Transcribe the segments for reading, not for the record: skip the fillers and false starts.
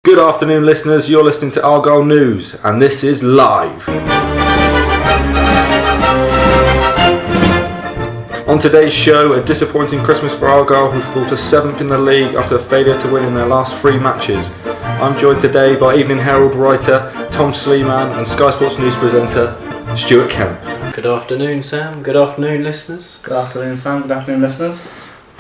Good afternoon, listeners. You're listening to Argyle News, and this is live. On today's show, a disappointing Christmas for Argyle, who fall to 7th in the league after a failure to win in their last 3 matches. I'm joined today by Evening Herald writer Tom Sleeman and Sky Sports News presenter Stuart Kemp. Good afternoon, Sam. Good afternoon, listeners. Good afternoon, Sam. Good afternoon, listeners.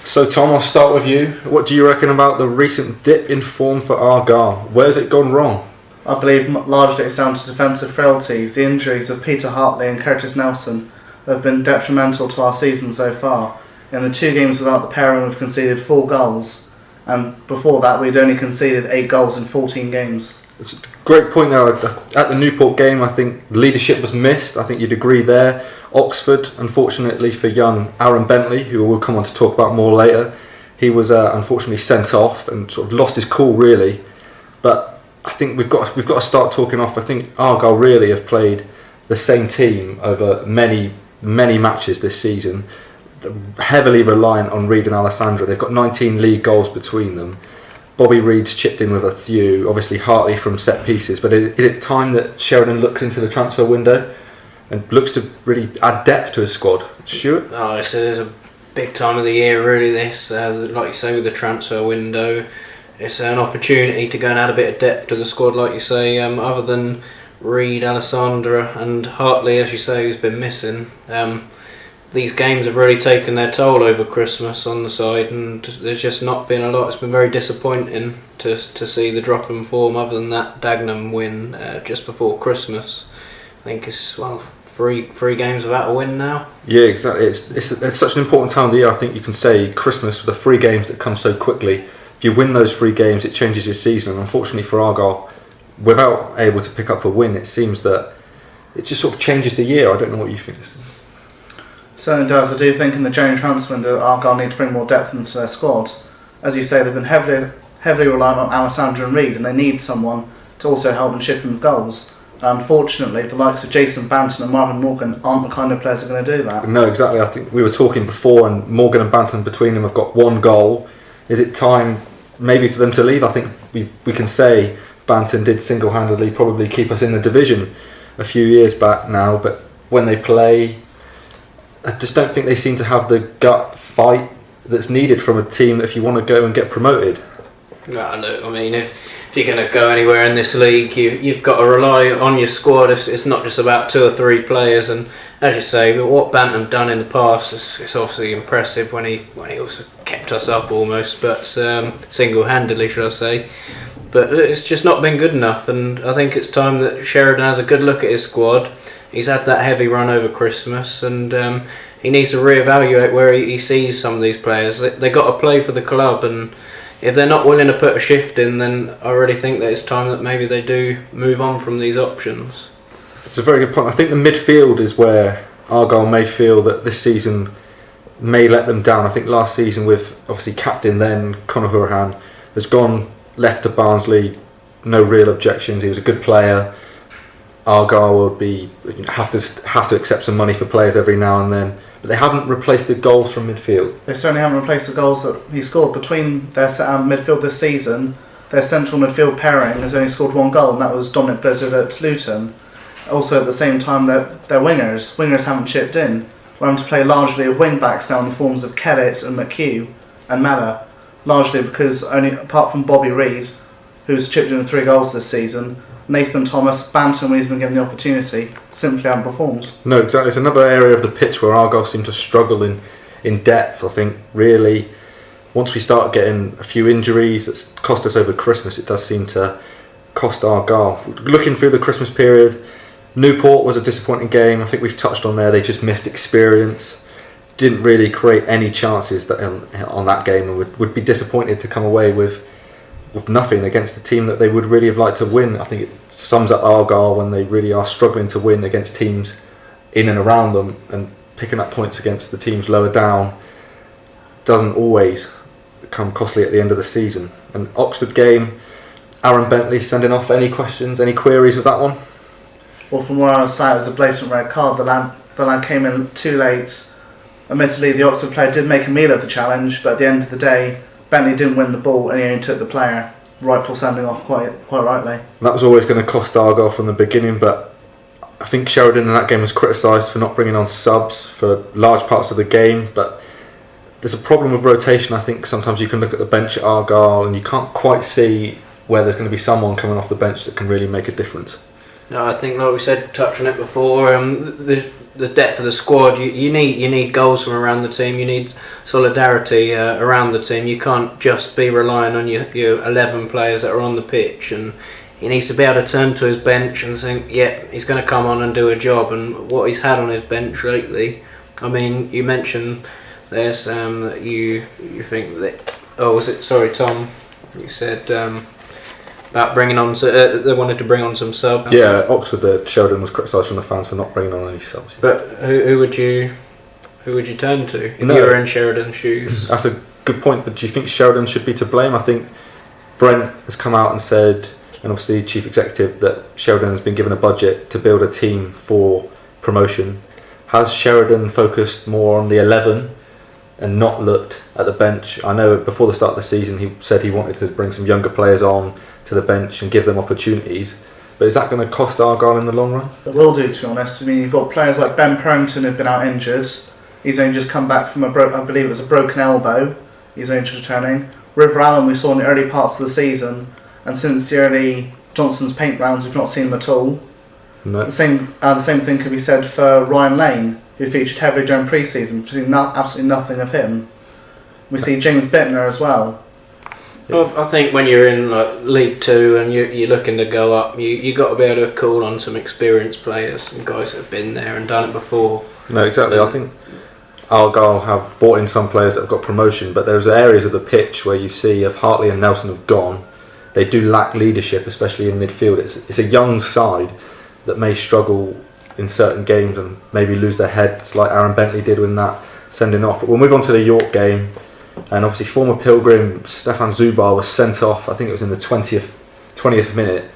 So, Tom, I'll start with you. What do you reckon about the recent dip in form for Argyle? Where's it gone wrong? I believe largely it's down to defensive frailties. The injuries of Peter Hartley and Curtis Nelson have been detrimental to our season so far. In the 2 games without the pairing, we've conceded 4 goals, and before that we'd only conceded 8 goals in 14 games. It's a great point there. At the Newport game, I think leadership was missed. I think you'd agree there. Oxford, unfortunately for young Aaron Bentley, who we'll come on to talk about more later, he was unfortunately sent off and sort of lost his cool really. But I think we've got to start talking off. I think Argyle really have played the same team over many matches this season, heavily reliant on Reid and Alessandra. They've got 19 league goals between them. Bobby Reid's chipped in with a few, obviously Hartley from set pieces, but is it time that Sheridan looks into the transfer window and looks to really add depth to his squad? Stuart? Oh, it's a big time of the year really this, like you say, with the transfer window. It's an opportunity to go and add a bit of depth to the squad, like you say, other than Reid, Alessandra and Hartley, as you say, who's been missing. These games have really taken their toll over Christmas on the side, and there's just not been a lot. It's been very disappointing to see the drop in form, other than that Dagenham win just before Christmas. I think it's, three games without a win now. Yeah, exactly. It's such an important time of the year. I think you can say Christmas with the 3 games that come so quickly. If you win those 3 games, it changes your season. And unfortunately for Argyle, without able to pick up a win, it seems that it just sort of changes the year. I don't know what you think. Certainly does. I do think in the January transfer window, Argyle need to bring more depth into their squad. As you say, they've been heavily reliant on Alessandra and Reid, and they need someone to also help and chip in with goals. Unfortunately, the likes of Jason Banton and Marvin Morgan aren't the kind of players that are going to do that. No, exactly. I think we were talking before, and Morgan and Banton between them have got 1 goal. Is it time maybe for them to leave? I think we can say Banton did single-handedly probably keep us in the division a few years back now, but when they play, I just don't think they seem to have the gut fight that's needed from a team if you want to go and get promoted. No, look, I mean, if you're going to go anywhere in this league, you've got to rely on your squad. It's not just about 2 or 3 players, and as you say, what Bantam done in the past, it's obviously impressive when he also kept us up almost, but single-handedly, should I say. But it's just not been good enough, and I think it's time that Sheridan has a good look at his squad. He's had that heavy run over Christmas, and he needs to reevaluate where he sees some of these players. They got to play for the club, and if they're not willing to put a shift in, then I really think that it's time that maybe they do move on from these options. It's a very good point. I think the midfield is where Argyle may feel that this season may let them down. I think last season, with obviously captain then Conor Hourhan has gone left to Barnsley, no real objections. He was a good player. Argyle will have to accept some money for players every now and then, but they haven't replaced the goals from midfield. They certainly haven't replaced the goals that he scored. Between their midfield this season, their central midfield pairing has only scored 1 goal, and that was Dominic Blizzard at Luton. Also at the same time, their wingers haven't chipped in. We're having to play largely with wing backs now in the forms of Kellett and McHugh and Mella, largely because only apart from Bobby Reid, who's chipped in 3 goals this season, Nathan Thomas, Bantam, when he's been given the opportunity, simply haven't performed. No, exactly. It's another area of the pitch where Argyle seem to struggle in depth. I think really, once we start getting a few injuries that's cost us over Christmas, it does seem to cost Argyle. Looking through the Christmas period, Newport was a disappointing game. I think we've touched on there. They just missed experience. Didn't really create any chances on that game, and would be disappointed to come away with nothing against a team that they would really have liked to win. I think it sums up Argyle when they really are struggling to win against teams in and around them, and picking up points against the teams lower down doesn't always come costly at the end of the season. An Oxford game, Aaron Bentley sending off. Any questions, any queries with that one? Well, from where I was sat, it was a blatant red card. The lad came in too late. Admittedly, the Oxford player did make a meal of the challenge, but at the end of the day, Bentley didn't win the ball and he only took the player. rightful sending off quite rightly. That was always going to cost Argyle from the beginning, but I think Sheridan in that game was criticised for not bringing on subs for large parts of the game, but there's a problem with rotation. I think sometimes you can look at the bench at Argyle and you can't quite see where there's going to be someone coming off the bench that can really make a difference. No, I think, like we said, touched on it before, the depth of the squad, you need goals from around the team, you need solidarity around the team. You can't just be relying on your 11 players that are on the pitch, and he needs to be able to turn to his bench and think, he's going to come on and do a job. And what he's had on his bench lately, I mean, you mentioned there's that you think that, Tom, you said about bringing on, they wanted to bring on some subs. Yeah, Oxford, Sheridan was criticised from the fans for not bringing on any subs. But who would you turn to if you were in Sheridan's shoes? That's a good point, but do you think Sheridan should be to blame? I think Brent has come out and said, and obviously Chief Executive, that Sheridan has been given a budget to build a team for promotion. Has Sheridan focused more on the 11 and not looked at the bench? I know before the start of the season he said he wanted to bring some younger players on to the bench and give them opportunities, but is that going to cost Argyle in the long run? It will do, to be honest. I mean, you've got players like Ben Perrington who've been out injured. He's only just come back from I believe it was a broken elbow. He's only just returning. River Allen we saw in the early parts of the season, and since the early Johnson's paint rounds we've not seen him at all. No. The same thing could be said for Ryan Lane, who featured heavily during pre-season. We've seen absolutely nothing of him. We see James Bittner as well. Well, I think when you're in League 2 and you're looking to go up, you got to be able to call on some experienced players and guys that have been there and done it before. No, exactly. I think Argyle have brought in some players that have got promotion, but there's areas of the pitch where you see if Hartley and Nelson have gone, they do lack leadership, especially in midfield. It's a young side that may struggle in certain games and maybe lose their heads like Aaron Bentley did in that sending off. But we'll move on to the York game. And obviously former Pilgrim Stefan Zubar was sent off, I think it was in the 20th minute.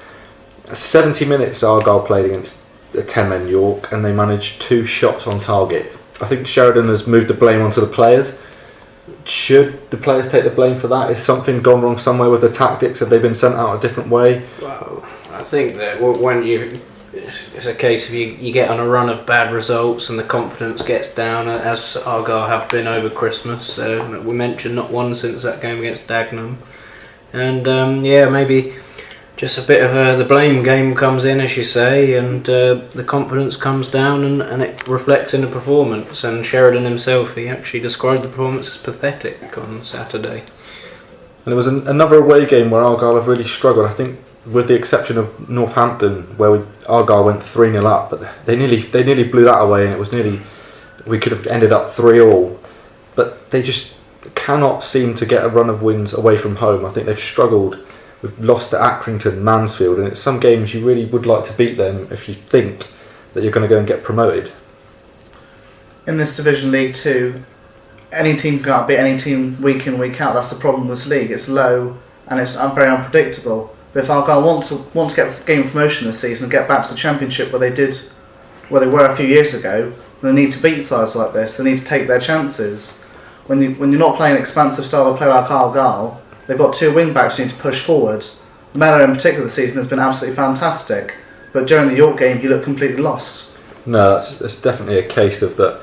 70 minutes Argyle played against a 10-man York and they managed 2 shots on target. I think Sheridan has moved the blame onto the players. Should the players take the blame for that? Is something gone wrong somewhere with the tactics? Have they been sent out a different way? Well, I think that when it's a case of you get on a run of bad results and the confidence gets down, as Argyle have been over Christmas. We mentioned not one since that game against Dagenham, and maybe just a bit of the blame game comes in, as you say, and the confidence comes down and it reflects in the performance. And Sheridan himself, he actually described the performance as pathetic on Saturday. And it was another away game where Argyle have really struggled. I think, with the exception of Northampton, where Argyle went 3-0 up, but they nearly blew that away, and it was we could have ended up 3-3. But they just cannot seem to get a run of wins away from home. I think they've struggled. We've lost to Accrington, Mansfield, and it's some games you really would like to beat them if you think that you're going to go and get promoted. In this Division League 2, any team can't beat any team week in, week out. That's the problem with this league. It's low and it's very unpredictable. But if Argyle want to gain promotion this season and get back to the Championship where they were a few years ago, they need to beat sides like this. They need to take their chances. When you're not playing an expansive style of play like Argyle, they've got 2 wing backs who need to push forward. Mello in particular this season has been absolutely fantastic, but during the York game he looked completely lost. No, that's definitely a case of that.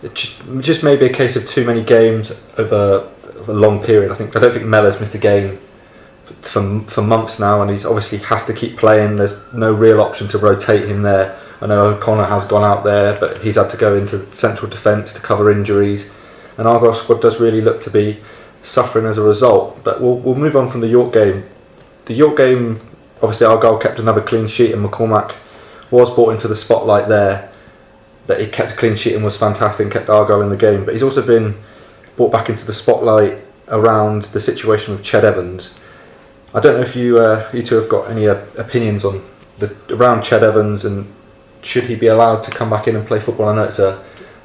It just may be a case of too many games over a long period. I don't think Mello's missed a game for months now, and he's obviously has to keep playing. There's no real option to rotate him there. I know O'Connor has gone out there, but he's had to go into central defence to cover injuries, and Argyle's squad does really look to be suffering as a result. But we'll move on from the York game. The York game, obviously Argyle kept another clean sheet, and McCormack was brought into the spotlight there. That he kept a clean sheet and was fantastic and kept Argyle in the game, but he's also been brought back into the spotlight around the situation with Ched Evans. I don't know if you two have got any opinions on around Ched Evans, and should he be allowed to come back in and play football? I know it's a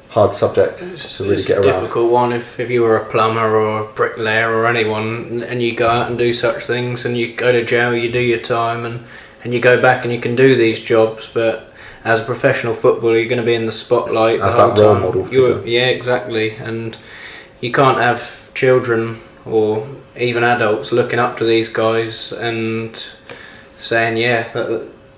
hard subject to really get around. It's a difficult one. If you were a plumber or a bricklayer or anyone, and you go out and do such things, and you go to jail, you do your time, and you go back and you can do these jobs, but as a professional footballer, you're going to be in the spotlight as the whole that role time. model. Yeah, exactly, and you can't have children or even adults looking up to these guys and saying, yeah,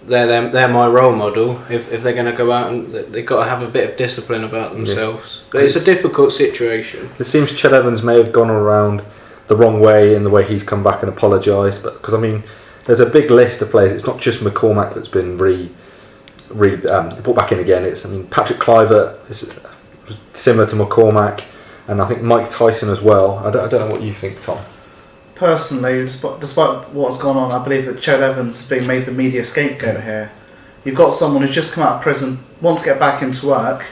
they're my role model. If they're going to go out, and they've got to have a bit of discipline about themselves. But it's a difficult situation. It seems Ched Evans may have gone around the wrong way in the way he's come back and apologised, but because I mean, there's a big list of players. It's not just McCormack that's been brought back in again. It's Patrick Kluivert is similar to McCormack, and I think Mike Tyson as well. I don't know what you think, Tom. Personally, despite what's gone on, I believe that Ched Evans has been made the media scapegoat here. You've got someone who's just come out of prison, wants to get back into work,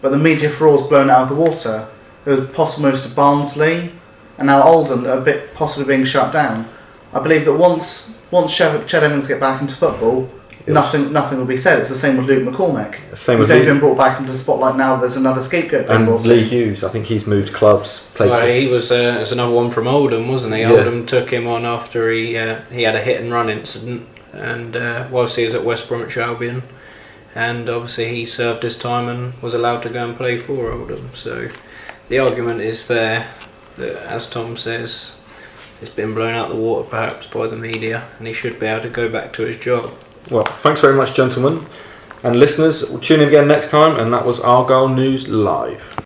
but the media for all is blown out of the water. There was possible moves to Barnsley, and now Oldham are possibly being shut down. I believe that once Ched Evans get back into football, nothing will be said. It's the same with Luke McCormack. He's only been brought back into the spotlight now. There's another scapegoat being brought in. Lee Hughes, I think he's moved clubs. He was another one from Oldham, wasn't he? Yeah. Oldham took him on after he had a hit and run incident, and whilst he was at West Bromwich Albion, and obviously he served his time and was allowed to go and play for Oldham. So the argument is there that, as Tom says, it's been blown out the water perhaps by the media, and he should be able to go back to his job. Well, thanks very much, gentlemen. And listeners, we'll tune in again next time, and that was Argyle News Live.